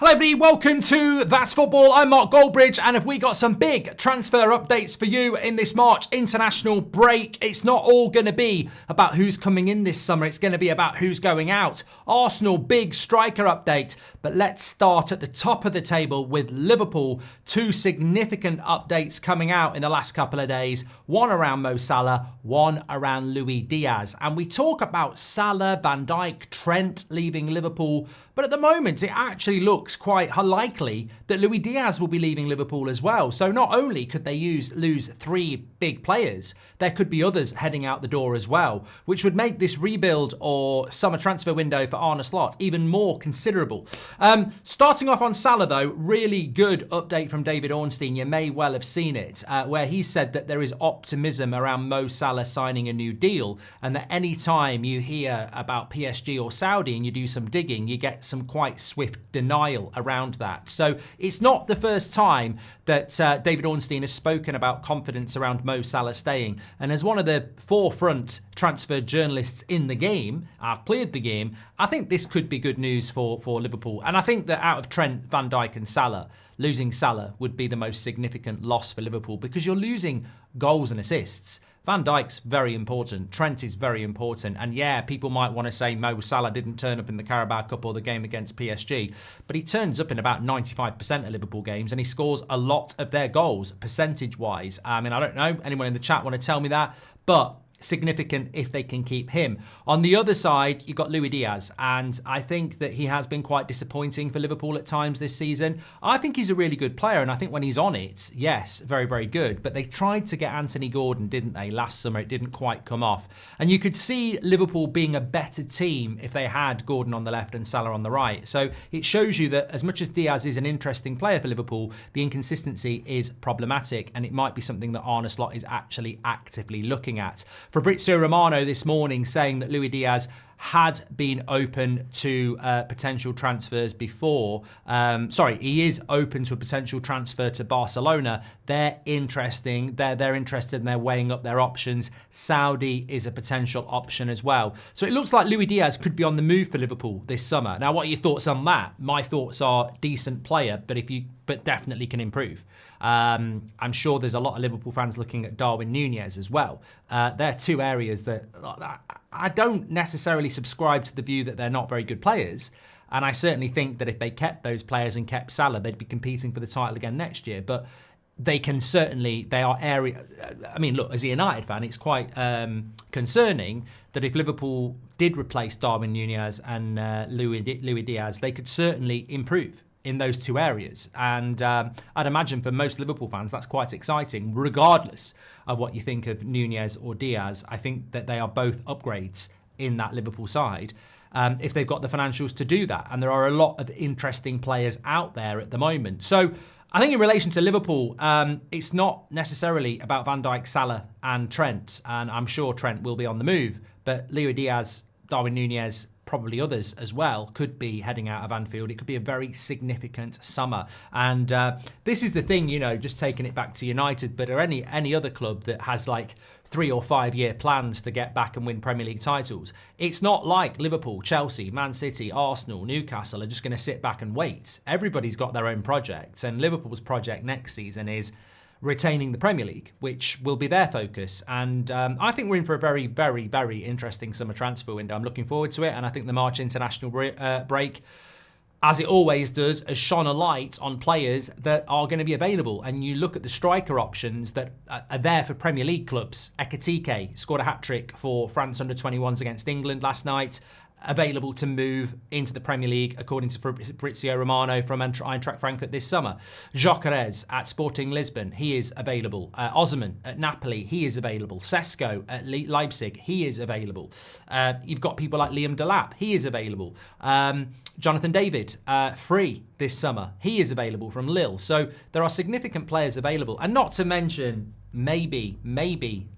Hello everybody, welcome to That's Football. I'm Mark Goldbridge, and have we got some big transfer updates for you in this March international break. It's not all going to be about who's coming in this summer, it's going to be about who's going out. Arsenal, big striker update, but let's start at the top of the table with Liverpool. Two significant updates coming out in the last couple of days, one around Mo Salah, one around Luis Diaz. And we talk about Salah, Van Dijk, Trent leaving Liverpool, but at the moment it actually looks quite likely that Luis Diaz will be leaving Liverpool as well. So not only could they lose three big players, there could be others heading out the door as well, which would make this rebuild or summer transfer window for Arne Slot even more considerable. Starting off on Salah though, really good update from David Ornstein. You may well have seen it, where he said that there is optimism around Mo Salah signing a new deal, and that any time you hear about PSG or Saudi and you do some digging, you get some quite swift denial around that. So it's not the first time that David Ornstein has spoken about confidence around Mo Salah staying. And as one of the forefront transfer journalists in the game, I've played the game, I think this could be good news for Liverpool. And I think that out of Trent, Van Dijk and Salah, losing Salah would be the most significant loss for Liverpool, because you're losing goals and assists. Van Dijk's very important. Trent is very important. And yeah, people might want to say Mo Salah didn't turn up in the Carabao Cup or the game against PSG, but he turns up in about 95% of Liverpool games and he scores a lot of their goals, percentage-wise. I mean, I don't know, anyone in the chat want to tell me that? But significant if they can keep him. On the other side, you've got Luis Diaz, and I think that he has been quite disappointing for Liverpool at times this season. I think he's a really good player, and I think when he's on it, yes, very, very good. But they tried to get Anthony Gordon, didn't they, last summer? It didn't quite come off. And you could see Liverpool being a better team if they had Gordon on the left and Salah on the right. So it shows you that as much as Diaz is an interesting player for Liverpool, the inconsistency is problematic, and it might be something that Arne Slot is actually actively looking at. Fabrizio Romano this morning saying that Luis Diaz had been open to potential transfers before. He is open to a potential transfer to Barcelona. They're interested and they're weighing up their options. Saudi is a potential option as well. So it looks like Luis Diaz could be on the move for Liverpool this summer. Now, what are your thoughts on that? My thoughts are decent player, but definitely can improve. I'm sure there's a lot of Liverpool fans looking at Darwin Núñez as well. They're two areas that I don't necessarily subscribe to the view that they're not very good players. And I certainly think that if they kept those players and kept Salah, they'd be competing for the title again next year. But they are area. I mean, look, as a United fan, it's quite concerning that if Liverpool did replace Darwin Núñez and Luis Diaz, they could certainly improve in those two areas. And I'd imagine for most Liverpool fans, that's quite exciting, regardless of what you think of Núñez or Diaz. I think that they are both upgrades in that Liverpool side, if they've got the financials to do that. And there are a lot of interesting players out there at the moment. So I think in relation to Liverpool, it's not necessarily about Van Dijk, Salah and Trent. And I'm sure Trent will be on the move. But Luis Diaz, Darwin Núñez, probably others as well, could be heading out of Anfield. It could be a very significant summer. And this is the thing, just taking it back to United, but or any other club that has like 3 or 5 year plans to get back and win Premier League titles. It's not like Liverpool, Chelsea, Man City, Arsenal, Newcastle are just going to sit back and wait. Everybody's got their own projects, and Liverpool's project next season is retaining the Premier League, which will be their focus. And I think we're in for a very, very, very interesting summer transfer window. I'm looking forward to it. And I think the March international break, as it always does, has shone a light on players that are going to be available. And you look at the striker options that are there for Premier League clubs. Ekitike scored a hat-trick for France under-21s against England last night. Available to move into the Premier League, according to Fabrizio Romano from Eintracht Frankfurt this summer. Gyökeres at Sporting Lisbon, he is available. Osimhen at Napoli, he is available. Sesko at Leipzig, he is available. You've got people like Liam Delap, he is available. Jonathan David, free this summer, he is available from Lille. So there are significant players available, and not to mention maybe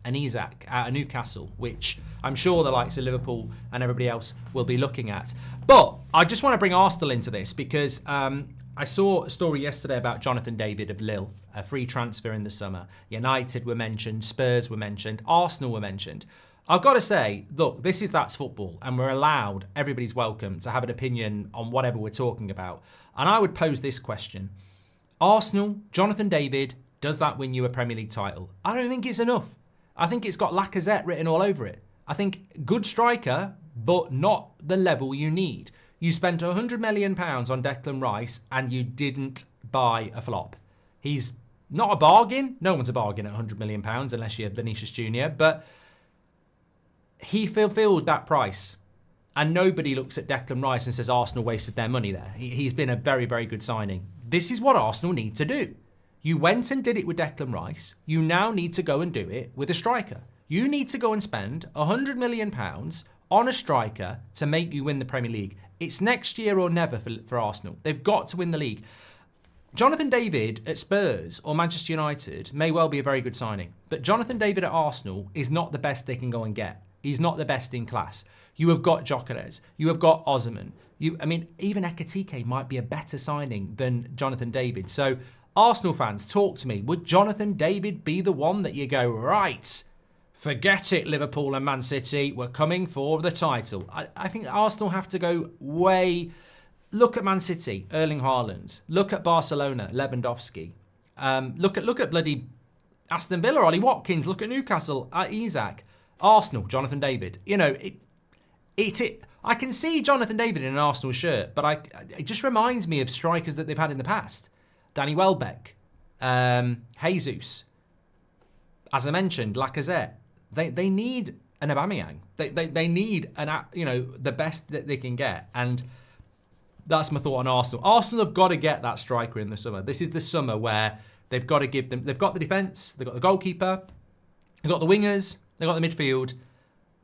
an Isak out of Newcastle, which I'm sure the likes of Liverpool and everybody else will be looking at. But I just want to bring Arsenal into this because I saw a story yesterday about Jonathan David of Lille, a free transfer in the summer. United were mentioned, Spurs were mentioned, Arsenal were mentioned. I've got to say, look, this is That's Football, and we're allowed, everybody's welcome to have an opinion on whatever we're talking about. And I would pose this question. Arsenal, Jonathan David, does that win you a Premier League title? I don't think it's enough. I think it's got Lacazette written all over it. I think good striker, but not the level you need. You spent £100 million on Declan Rice and you didn't buy a flop. He's not a bargain. No one's a bargain at £100 million unless you're Vinicius Jr. But he fulfilled that price. And nobody looks at Declan Rice and says Arsenal wasted their money there. He's been a very, very good signing. This is what Arsenal need to do. You went and did it with Declan Rice. You now need to go and do it with a striker. You need to go and spend £100 million on a striker to make you win the Premier League. It's next year or never for Arsenal. They've got to win the league. Jonathan David at Spurs or Manchester United may well be a very good signing. But Jonathan David at Arsenal is not the best they can go and get. He's not the best in class. You have got Gyökeres. You have got Osimhen. Even Ekitike might be a better signing than Jonathan David. So, Arsenal fans, talk to me. Would Jonathan David be the one that you go, right, forget it, Liverpool and Man City, we're coming for the title? I think Arsenal have to go way... Look at Man City, Erling Haaland. Look at Barcelona, Lewandowski. Look at bloody Aston Villa, Ollie Watkins. Look at Newcastle, Isak. Arsenal, Jonathan David. I can see Jonathan David in an Arsenal shirt, but it just reminds me of strikers that they've had in the past. Danny Welbeck, Jesus. As I mentioned, Lacazette. They need an Aubameyang. They need the best that they can get. And that's my thought on Arsenal. Arsenal have got to get that striker in the summer. This is the summer where they've got to give them... They've got the defence, they've got the goalkeeper, they've got the wingers, they've got the midfield.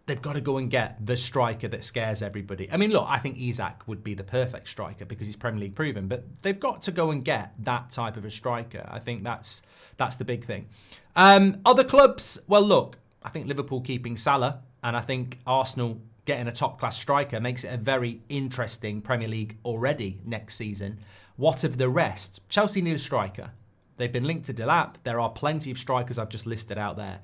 They've got to go and get the striker that scares everybody. Look, I think Isak would be the perfect striker because he's Premier League proven, but they've got to go and get that type of a striker. I think that's the big thing. Other clubs, well, look, I think Liverpool keeping Salah, and I think Arsenal getting a top-class striker makes it a very interesting Premier League already next season. What of the rest? Chelsea need a striker. They've been linked to Delap. There are plenty of strikers I've just listed out there.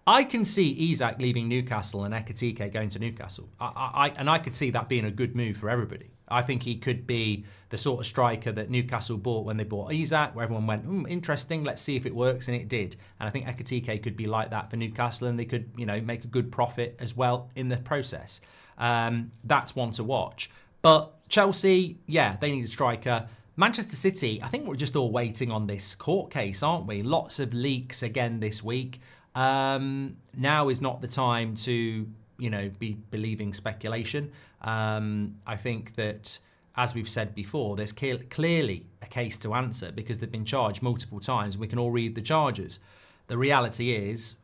I can see Isak leaving Newcastle and Ekitike going to Newcastle. I could see that being a good move for everybody. I think he could be the sort of striker that Newcastle bought when they bought Isak, where everyone went, interesting, let's see if it works, and it did. And I think Ekitike could be like that for Newcastle, and they could, make a good profit as well in the process. That's one to watch. But Chelsea, yeah, they need a striker. Manchester City, I think we're just all waiting on this court case, aren't we? Lots of leaks again this week. Now is not the time to, be believing speculation. I think that, as we've said before, there's clearly a case to answer because they've been charged multiple times. We can all read the charges. The reality is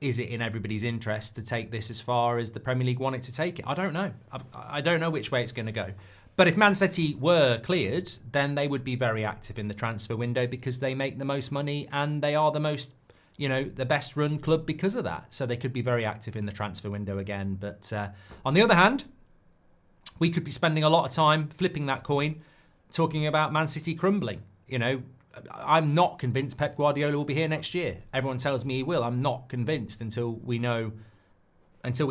it in everybody's interest to take this as far as the Premier League want it to take it? I don't know. I don't know which way it's going to go. But if Man City were cleared, then they would be very active in the transfer window because they make the most money and they are the most, the best run club because of that. So they could be very active in the transfer window again. But on the other hand, we could be spending a lot of time flipping that coin, talking about Man City crumbling. I'm not convinced Pep Guardiola will be here next year. Everyone tells me he will. I'm not convinced until we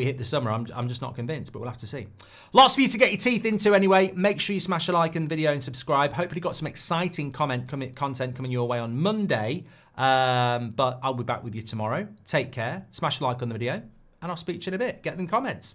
hit the summer. I'm just not convinced, but we'll have to see. Lots for you to get your teeth into anyway. Make sure you smash a like on the video and subscribe. Hopefully got some exciting content coming your way on Monday. But I'll be back with you tomorrow. Take care. Smash a like on the video, and I'll speak to you in a bit. Get them comments.